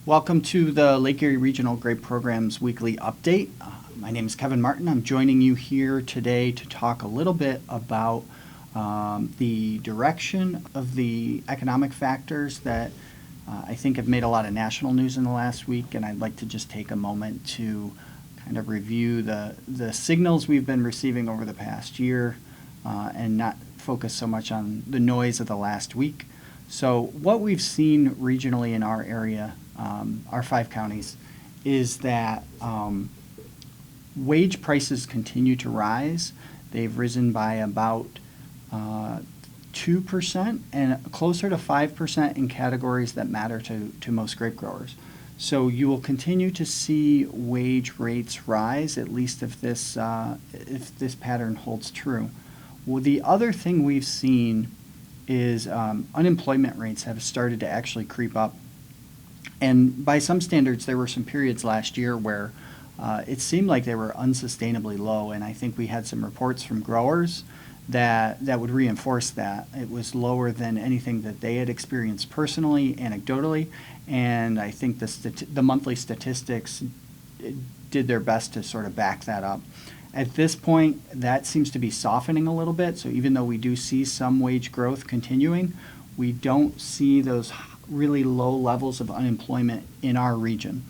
Welcome to the Lake Erie Regional Grape Program's weekly update. My name is Kevin Martin. I'm joining you here today to talk a little bit about the direction of the economic factors that I think have made a lot of national news in the last week, and I'd like to just take a moment to kind of review the signals we've been receiving over the past year and not focus so much on the noise of the last week. So what we've seen regionally in our area, our 5 counties, is that wage prices continue to rise. They've risen by about 2% and closer to 5% in categories that matter to most grape growers. So you will continue to see wage rates rise, at least if this pattern holds true. Well, the other thing we've seen is unemployment rates have started to actually creep up. And by some standards, there were some periods last year where it seemed like they were unsustainably low, and I think we had some reports from growers that would reinforce that. It was lower than anything that they had experienced personally, anecdotally, and I think the monthly statistics did their best to sort of back that up. At this point, that seems to be softening a little bit, so even though we do see some wage growth continuing, we don't see those really low levels of unemployment in our region.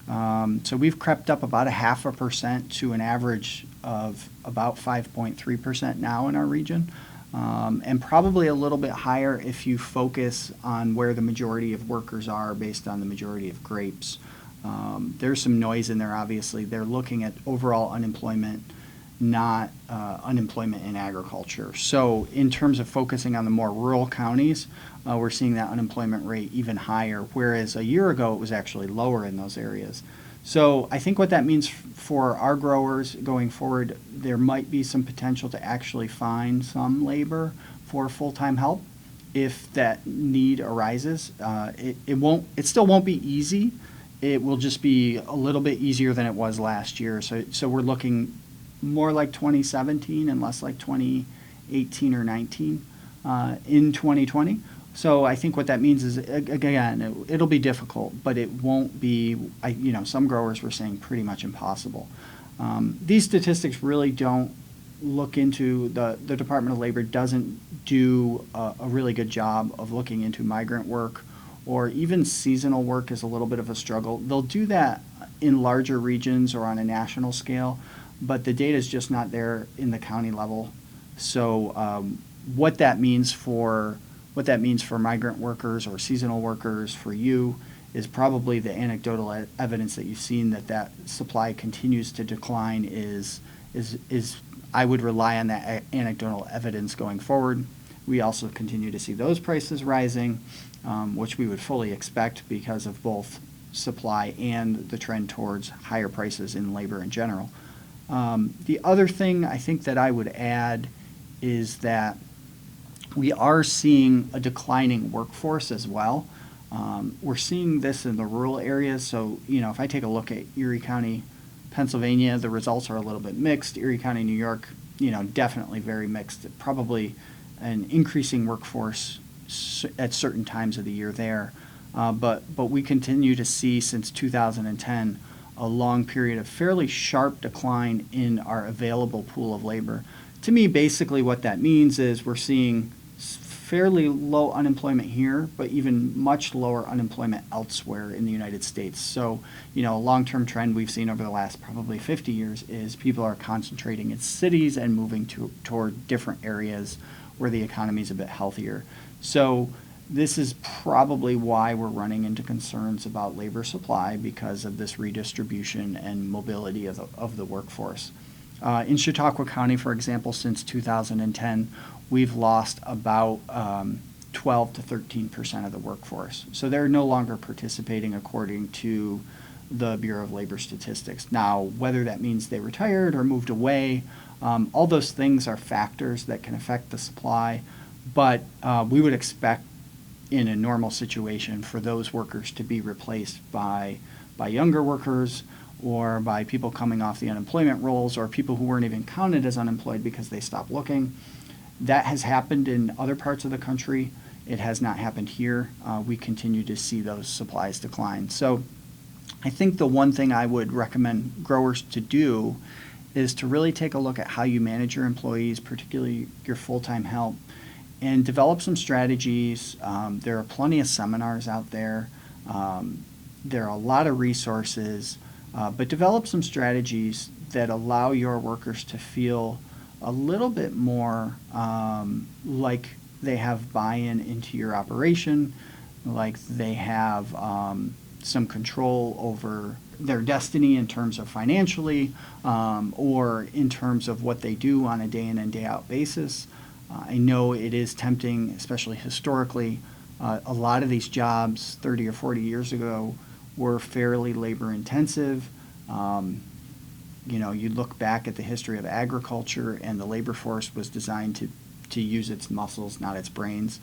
So we've crept up about 0.5% to an average of about 5.3% now in our region, and probably a little bit higher if you focus on where the majority of workers are based on the majority of grapes. There's some noise in there, obviously. They're looking at overall unemployment, not unemployment in agriculture. So in terms of focusing on the more rural counties, we're seeing that unemployment rate even higher, whereas a year ago it was actually lower in those areas. So I think what that means for our growers going forward, there might be some potential to actually find some labor for full-time help if that need arises. It still won't be easy. It will just be a little bit easier than it was last year. So we're looking more like 2017 and less like 2018 or 19 in 2020. So I think what that means is, again, it'll be difficult, but it won't be, some growers were saying pretty much impossible. These statistics really don't look into, the Department of Labor doesn't do a really good job of looking into migrant work, or even seasonal work is a little bit of a struggle. They'll do that in larger regions or on a national scale, but the data is just not there in the county level. So what that means for migrant workers or seasonal workers for you is probably the anecdotal evidence that you've seen that supply continues to decline is I would rely on that anecdotal evidence going forward. We also continue to see those prices rising, which we would fully expect because of both supply and the trend towards higher prices in labor in general. The other thing I think that I would add is that we are seeing a declining workforce as well. We're seeing this in the rural areas. So, if I take a look at Erie County, Pennsylvania, the results are a little bit mixed. Erie County, New York, definitely very mixed. Probably an increasing workforce at certain times of the year there. But we continue to see since 2010 a long period of fairly sharp decline in our available pool of labor. To me, basically what that means is we're seeing fairly low unemployment here, but even much lower unemployment elsewhere in the United States. So, a long-term trend we've seen over the last probably 50 years is people are concentrating in cities and moving toward different areas where the economy is a bit healthier. So this is probably why we're running into concerns about labor supply, because of this redistribution and mobility of the workforce. In Chautauqua County, for example, since 2010, we've lost about 12 to 13% of the workforce. So they're no longer participating according to the Bureau of Labor Statistics. Now, whether that means they retired or moved away, all those things are factors that can affect the supply, but we would expect in a normal situation for those workers to be replaced by younger workers, or by people coming off the unemployment rolls, or people who weren't even counted as unemployed because they stopped looking. That has happened in other parts of the country. It has not happened here. We continue to see those supplies decline. So I think the one thing I would recommend growers to do is to really take a look at how you manage your employees, particularly your full-time help, and develop some strategies. There are plenty of seminars out there. There are a lot of resources, but develop some strategies that allow your workers to feel a little bit more like they have buy-in into your operation, like they have some control over their destiny in terms of financially or in terms of what they do on a day in and day out basis. I know it is tempting, especially historically. A lot of these jobs 30 or 40 years ago were fairly labor intensive. You look back at the history of agriculture, and the labor force was designed to use its muscles, not its brains.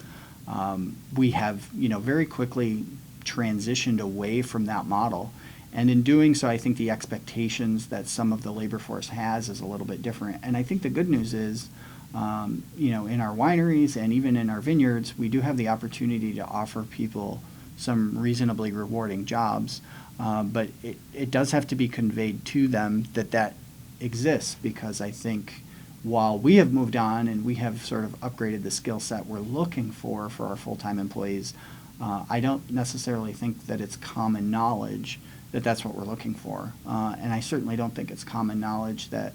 We have, very quickly transitioned away from that model. And in doing so, I think the expectations that some of the labor force has is a little bit different. And I think the good news is, in our wineries and even in our vineyards, we do have the opportunity to offer people some reasonably rewarding jobs. But it does have to be conveyed to them that exists, because I think while we have moved on and we have sort of upgraded the skill set we're looking for our full-time employees, I don't necessarily think that it's common knowledge that that's what we're looking for. And I certainly don't think it's common knowledge that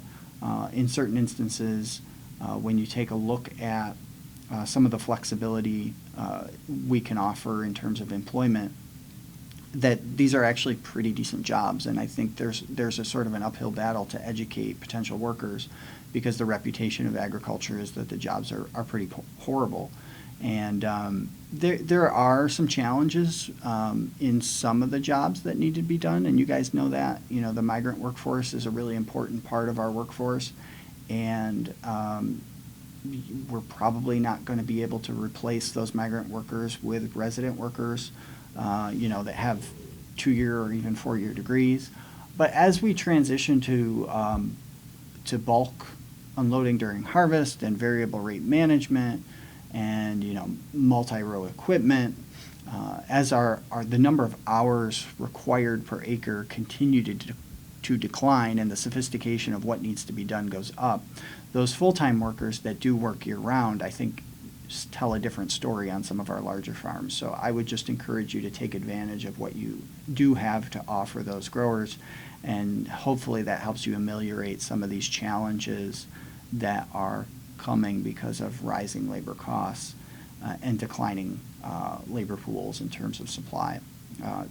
in certain instances, when you take a look at some of the flexibility we can offer in terms of employment, that these are actually pretty decent jobs. And I think there's a sort of an uphill battle to educate potential workers, because the reputation of agriculture is that the jobs are pretty horrible. And there are some challenges in some of the jobs that need to be done, and you guys know that. The migrant workforce is a really important part of our workforce, and we're probably not going to be able to replace those migrant workers with resident workers, that have 2-year or even 4-year degrees. But as we transition to bulk unloading during harvest and variable rate management and multi-row equipment, as the number of hours required per acre continue to decline and the sophistication of what needs to be done goes up, those full-time workers that do work year-round, I think, tell a different story on some of our larger farms. So I would just encourage you to take advantage of what you do have to offer those growers, and hopefully that helps you ameliorate some of these challenges that are coming because of rising labor costs and declining labor pools in terms of supply.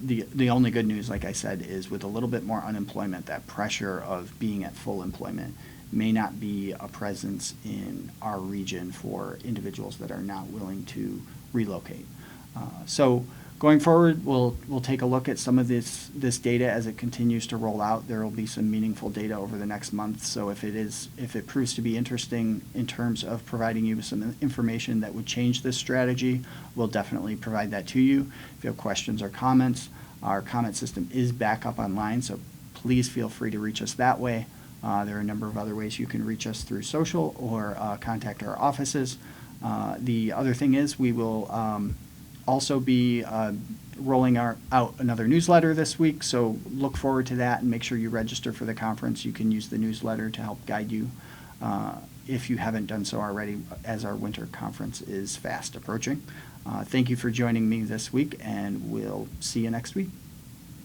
The only good news, like I said, is with a little bit more unemployment, that pressure of being at full employment may not be a presence in our region for individuals that are not willing to relocate. So going forward, we'll take a look at some of this data as it continues to roll out. There will be some meaningful data over the next month. So if it proves to be interesting in terms of providing you with some information that would change this strategy, we'll definitely provide that to you. If you have questions or comments, our comment system is back up online, so please feel free to reach us that way. There are a number of other ways you can reach us through social or contact our offices. The other thing is we will also be rolling out another newsletter this week, so look forward to that and make sure you register for the conference. You can use the newsletter to help guide you if you haven't done so already, as our winter conference is fast approaching. Thank you for joining me this week, and we'll see you next week.